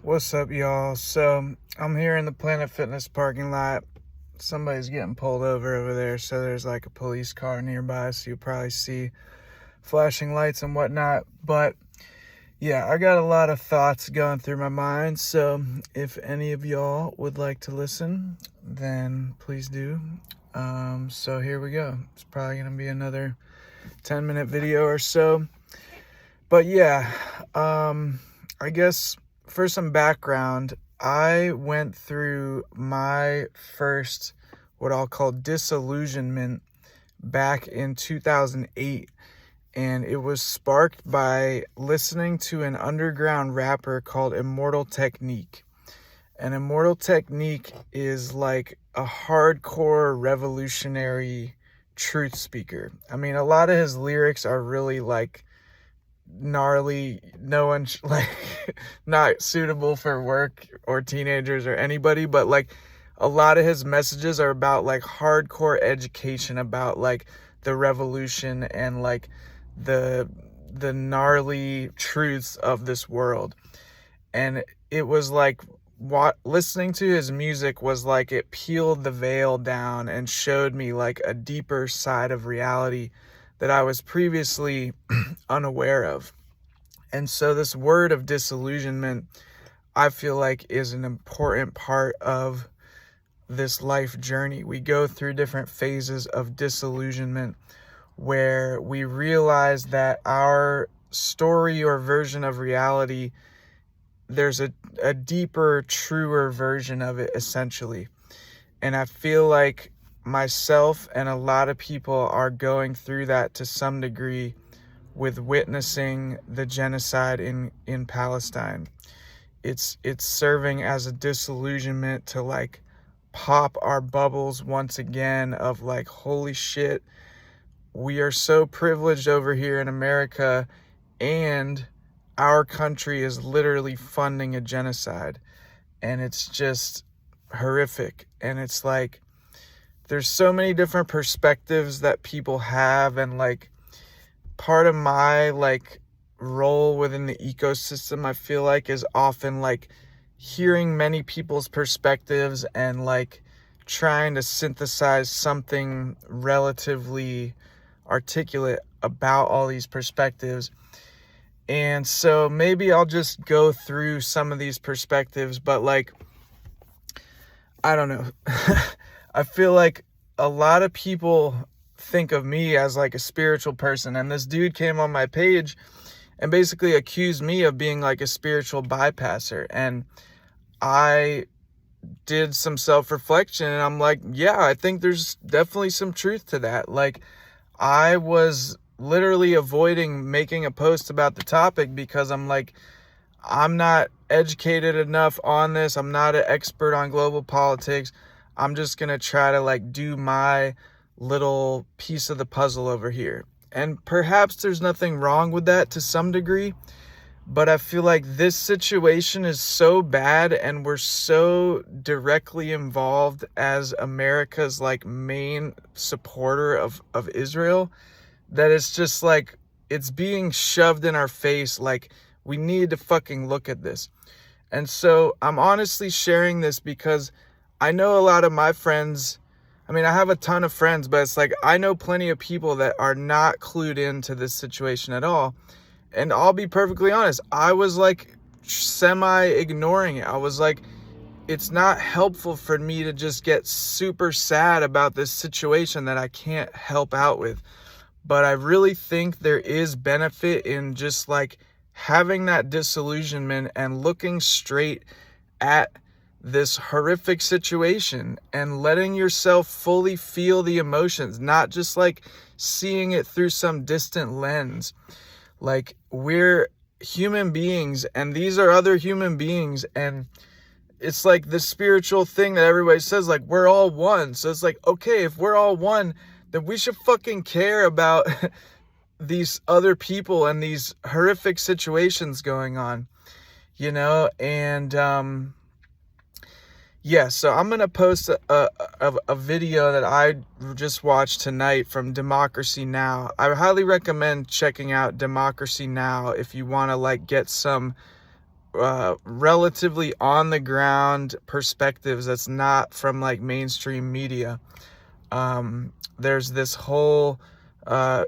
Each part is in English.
What's up, y'all? So I'm here in the Planet Fitness parking lot. Somebody's getting pulled over there, so there's like a police car nearby, so you'll probably see flashing lights and whatnot. But yeah, I got a lot of thoughts going through my mind, so if any of y'all would like to listen, then please do. So here we go. It's probably gonna be another 10-minute video or so. But yeah, I guess for some background, I went through my first, what I'll call disillusionment, back in 2008. And it was sparked by listening to an underground rapper called Immortal Technique. And Immortal Technique is like a hardcore revolutionary truth speaker. I mean, a lot of his lyrics are really like gnarly, no one like not suitable for work or teenagers or anybody, but like a lot of his messages are about like hardcore education about like the revolution and like the gnarly truths of this world. And it was like listening to his music was like it peeled the veil down and showed me like a deeper side of reality that I was previously unaware of. And so this word of disillusionment, I feel like, is an important part of this life journey. We go through different phases of disillusionment where we realize that our story or version of reality, there's a deeper, truer version of it, essentially. And I feel like myself and a lot of people are going through that to some degree with witnessing the genocide in Palestine. It's serving as a disillusionment to like pop our bubbles once again of like, holy shit, we are so privileged over here in America, and our country is literally funding a genocide. And it's just horrific. And it's like, there's so many different perspectives that people have, and like part of my like role within the ecosystem, I feel like, is often like hearing many people's perspectives and like trying to synthesize something relatively articulate about all these perspectives. And so maybe I'll just go through some of these perspectives, but like, I don't know. I feel like a lot of people think of me as like a spiritual person, and this dude came on my page and basically accused me of being like a spiritual bypasser. And I did some self-reflection, and I'm like, yeah, I think there's definitely some truth to that. Like, I was literally avoiding making a post about the topic because I'm like, I'm not educated enough on this. I'm not an expert on global politics. I'm just going to try to like do my little piece of the puzzle over here. And perhaps there's nothing wrong with that to some degree, but I feel like this situation is so bad and we're so directly involved as America's like main supporter of Israel that it's just like, it's being shoved in our face like we need to fucking look at this. And so I'm honestly sharing this because I know a lot of my friends, I mean, I have a ton of friends, but it's like I know plenty of people that are not clued into this situation at all. And I'll be perfectly honest, I was like semi-ignoring it. I was like, it's not helpful for me to just get super sad about this situation that I can't help out with. But I really think there is benefit in just like having that disillusionment and looking straight at this horrific situation and letting yourself fully feel the emotions, not just like seeing it through some distant lens. Like, we're human beings and these are other human beings, and it's like the spiritual thing that everybody says, like, we're all one. So it's like, okay, if we're all one, then we should fucking care about these other people and these horrific situations going on, you know? And yeah, so I'm going to post a video that I just watched tonight from Democracy Now! I highly recommend checking out Democracy Now! If you want to like get some relatively on the ground perspectives that's not from like mainstream media. There's this whole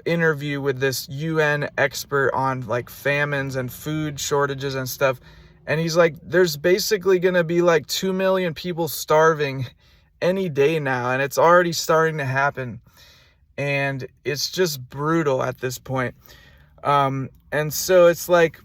interview with this UN expert on like famines and food shortages and stuff. And he's like, there's basically going to be like 2 million people starving any day now. And it's already starting to happen. And it's just brutal at this point. And so it's like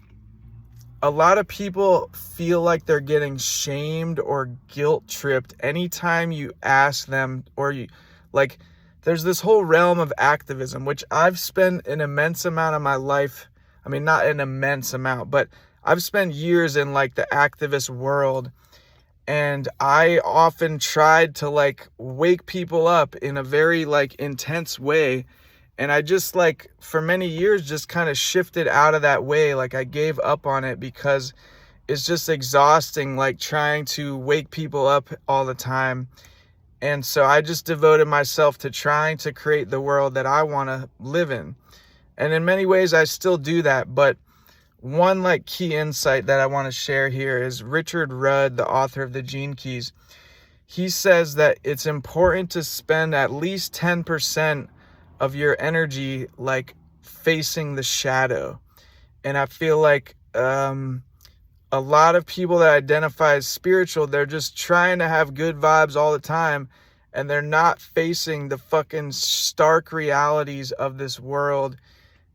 a lot of people feel like they're getting shamed or guilt tripped anytime you ask them, or you like, there's this whole realm of activism, which I've spent an immense amount of my life. I mean, not an immense amount, but I've spent years in like the activist world. And I often tried to like wake people up in a very like intense way. And I just like for many years just kind of shifted out of that way. Like I gave up on it because it's just exhausting, like trying to wake people up all the time. And so I just devoted myself to trying to create the world that I want to live in. And in many ways, I still do that. But one like key insight that I want to share here is Richard Rudd, the author of The Gene Keys. He says that it's important to spend at least 10% of your energy like facing the shadow. And I feel like a lot of people that identify as spiritual, they're just trying to have good vibes all the time, and they're not facing the fucking stark realities of this world,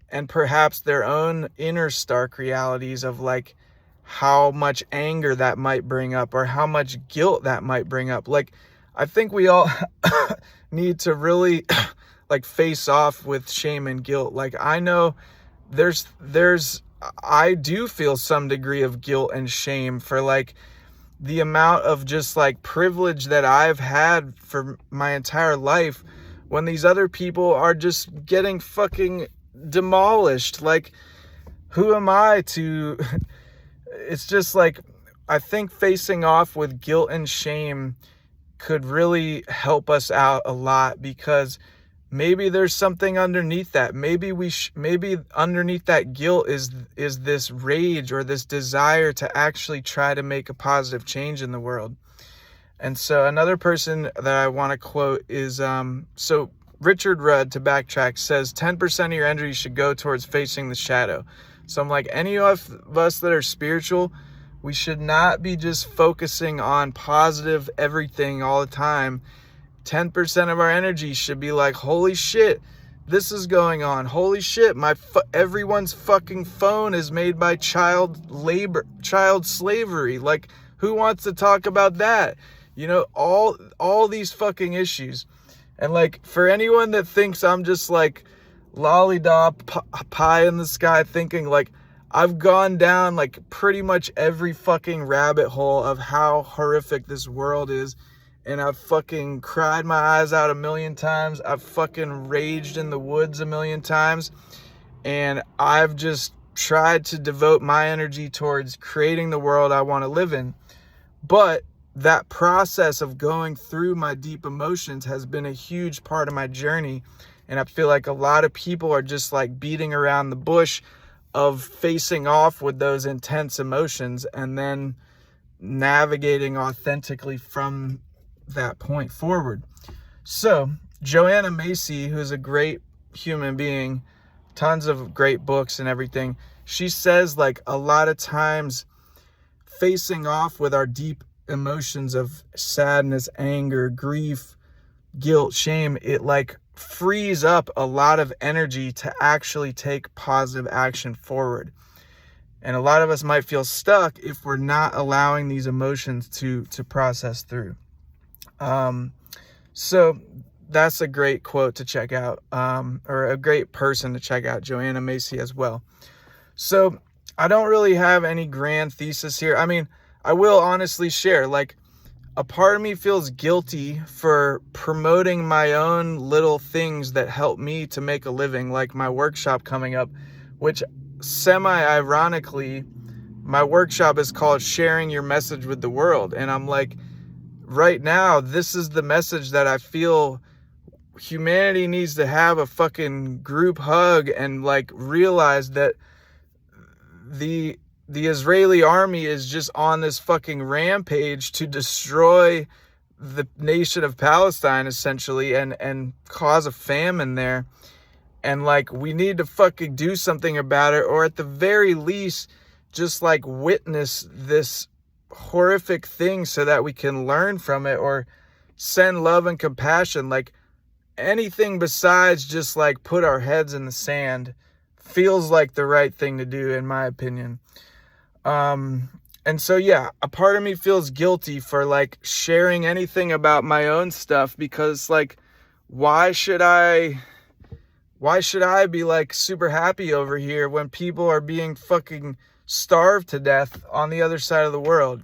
and perhaps their own inner stark realities of like how much anger that might bring up or how much guilt that might bring up. Like, I think we all need to really like face off with shame and guilt. Like, I know I do feel some degree of guilt and shame for like the amount of just like privilege that I've had for my entire life when these other people are just getting fucking demolished. Like, who am I to it's just like, I think facing off with guilt and shame could really help us out a lot, because maybe there's something underneath that. Maybe maybe underneath that guilt is this rage or this desire to actually try to make a positive change in the world. And so another person that I want to quote is so Richard Rudd, to backtrack, says 10% of your energy should go towards facing the shadow. So I'm like, any of us that are spiritual, we should not be just focusing on positive everything all the time. 10% of our energy should be like, holy shit, this is going on. Holy shit, everyone's fucking phone is made by child slavery. Like, who wants to talk about that? You know, all these fucking issues. And like, for anyone that thinks I'm just like lollydop pie in the sky thinking, like, I've gone down like pretty much every fucking rabbit hole of how horrific this world is. And I've fucking cried my eyes out a million times. I've fucking raged in the woods a million times. And I've just tried to devote my energy towards creating the world I want to live in. But that process of going through my deep emotions has been a huge part of my journey. And I feel like a lot of people are just like beating around the bush of facing off with those intense emotions and then navigating authentically from that point forward. So Joanna Macy, who's a great human being, tons of great books and everything, she says like a lot of times facing off with our deep emotions of sadness, anger, grief, guilt, shame, it like frees up a lot of energy to actually take positive action forward. And a lot of us might feel stuck if we're not allowing these emotions to process through. So that's a great quote to check out, or a great person to check out, Joanna Macy as well. So I don't really have any grand thesis here. I mean, I will honestly share, like, a part of me feels guilty for promoting my own little things that help me to make a living, like my workshop coming up, which semi-ironically, my workshop is called Sharing Your Message with the World. And I'm like, right now, this is the message that I feel humanity needs to have, a fucking group hug and like realize that the the Israeli army is just on this fucking rampage to destroy the nation of Palestine, essentially, and cause a famine there. And like, we need to fucking do something about it, or at the very least, just like witness this horrific thing so that we can learn from it, or send love and compassion. Like, anything besides just like put our heads in the sand feels like the right thing to do, in my opinion. And so, yeah, a part of me feels guilty for like sharing anything about my own stuff, because like, why should I be like super happy over here when people are being fucking starved to death on the other side of the world?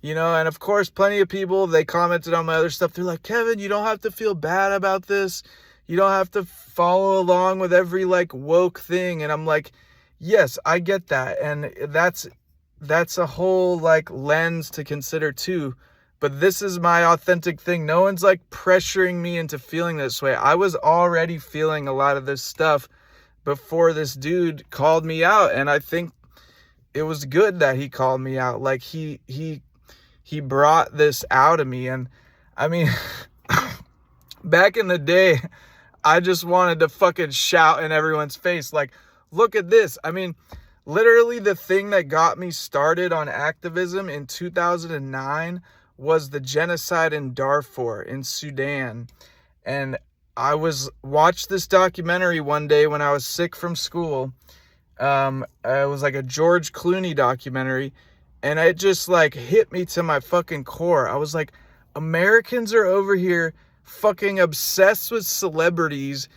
You know, and of course, plenty of people, they commented on my other stuff. They're like, Kevin, you don't have to feel bad about this. You don't have to follow along with every like woke thing. And I'm like, yes, I get that. And that's a whole like lens to consider too. But this is my authentic thing. No one's like pressuring me into feeling this way. I was already feeling a lot of this stuff before this dude called me out. And I think it was good that he called me out. Like, he brought this out of me. And I mean, back in the day, I just wanted to fucking shout in everyone's face, like, look at this. I mean, literally the thing that got me started on activism in 2009 was the genocide in Darfur in Sudan. And I watched this documentary one day when I was sick from school. It was like a George Clooney documentary. And it just like hit me to my fucking core. I was like, Americans are over here fucking obsessed with celebrities,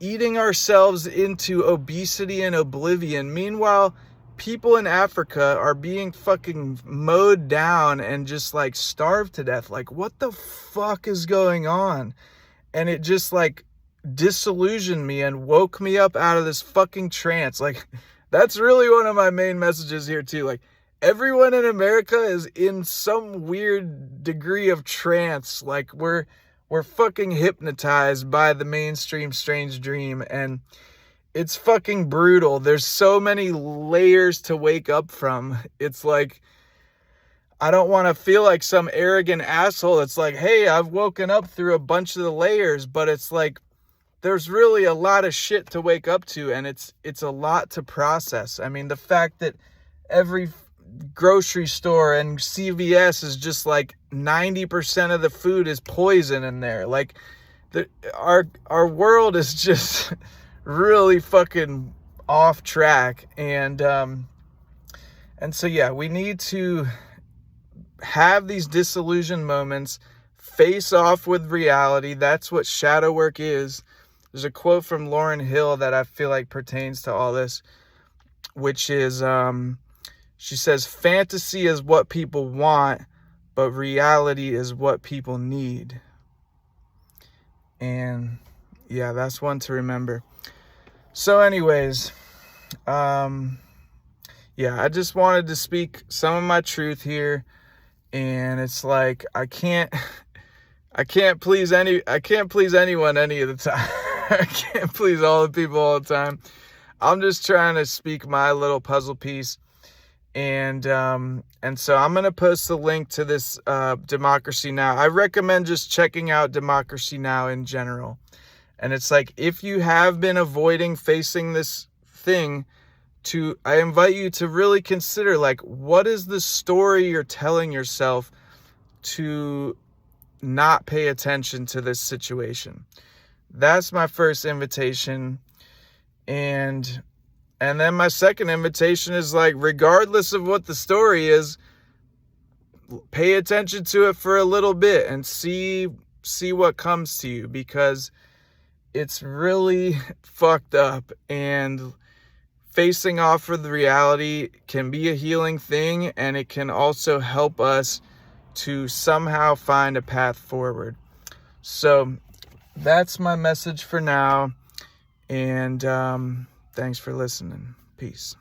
eating ourselves into obesity and oblivion. Meanwhile, people in Africa are being fucking mowed down and just like starved to death. Like, what the fuck is going on? And it just like disillusioned me and woke me up out of this fucking trance. Like, that's really one of my main messages here too. Like, everyone in America is in some weird degree of trance. Like, we're fucking hypnotized by the mainstream strange dream, and it's fucking brutal. There's so many layers to wake up from. It's like, I don't want to feel like some arrogant asshole. It's like, hey, I've woken up through a bunch of the layers, but it's like, there's really a lot of shit to wake up to, and it's a lot to process. I mean, the fact that every grocery store and CVS is just like 90% of the food is poison in there. Like, our world is just really fucking off track. And so, yeah, we need to have these disillusioned moments, face off with reality. That's what shadow work is. There's a quote from Lauryn Hill that I feel like pertains to all this, which is, she says, fantasy is what people want, but reality is what people need. And yeah, that's one to remember. So anyways, yeah, I just wanted to speak some of my truth here. And it's like, I can't please anyone any of the time. I can't please all the people all the time. I'm just trying to speak my little puzzle piece. And so I'm going to post the link to this Democracy Now! I recommend just checking out Democracy Now! In general. And it's like, if you have been avoiding facing this thing, I invite you to really consider, like, what is the story you're telling yourself to not pay attention to this situation? That's my first invitation. And then my second invitation is, like, regardless of what the story is, pay attention to it for a little bit and see what comes to you, because it's really fucked up. And facing off with the reality can be a healing thing, and it can also help us to somehow find a path forward. So that's my message for now. And thanks for listening. Peace.